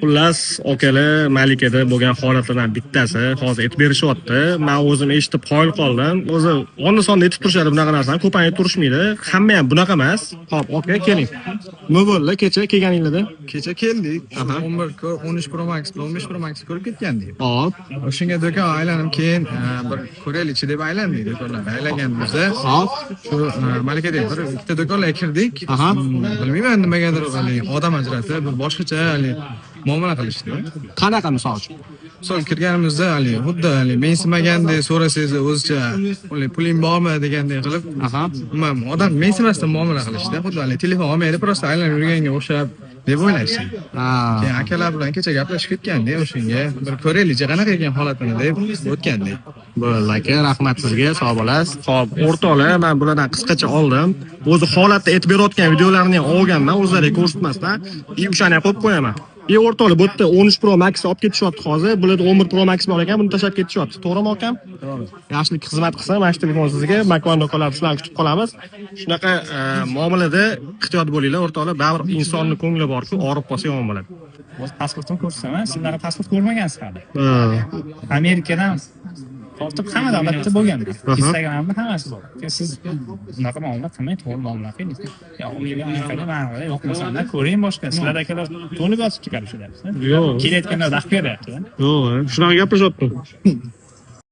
Xullas, okalar Malikada bo'lgan holatlardan bittasi hozir aytib berishyapti. Men o'zim eshitib qoyil qoldim. O'zi onda-sonda aytib turishadi bunaqa narsani, ko'payib turishmaydi. Hamma ham bunaqa emas. Xo'p, oka, keling. Nima bo'ldi kecha kelganinglarda? Kecha keldik. 13 Pro Max, 15 Pro Max ko'rib ketgandik. Hop. O'shanga do'kon aylanib keyin bir ko'raylikchi deb aylandik do'konlarga. Aylanganimizda shu Malikada bir ikkita do'konlarga kirdik. Bilmayman nimagadir odam ajratib, bir boshqacha muomala qilishdi. Qanaqa misol uchun? Misol kirganimizda xuddi mensimagandek so'rasangiz o'zicha puling bormi degandek qilib, odam mensimasdan muomala qilishdi. Xuddi telefon olmaydi, prosta aylanib yurganga o'xshab deb o'ylashdi. Keyin akalar bilan kecha gaplashib ketgandik, o'shanga bir ko'raylikchi qanaqa ekan holatini deb o'tgandik. Bo'ldi aka, rahmat sizga, sog' bo'lasiz. Xo'p, o'rtoqlar, men bulardan qisqacha oldim. O'zi holatni aytib berayotgan videolarni ham olganman, o'zlariga ko'rsatmasdan. O'shani ham qo'yib qo'yaman. O'rtoqlar, bu yerda 13 Pro Max olib ketishyapti hozir. Bularda 11 Pro Max bor ekan, buni tashlab ketishyapti. To'g'rimi akam? To'g'ri. Yaxshilik xizmat qilsa, mana shu telefon sizga, makon do'konlar sizlarni kutib qolamiz. Shunaqa muomalada ehtiyot bo'linglar, o'rtoqlar. Baribir insonning ko'ngli bor-ku, og'rib qolsa yomon bo'ladi. O'z pasportimni ko'rsataman, sizlar pasport ko'rmagansiz hali. Amerikadan tortib hamma davlatda bo'lgan. Instagramda hammasi bor. Siz bunaqa muomala qilmang, to'g'ri muomala qiling. Amerikada yo'qmasanda ko'ring boshqa. Sizlar akalar to'nib yotib chiqarishyapti. Yo'q. Kelayotganda vaqt beryapti. Yo'q, shunaqa gapiryapti.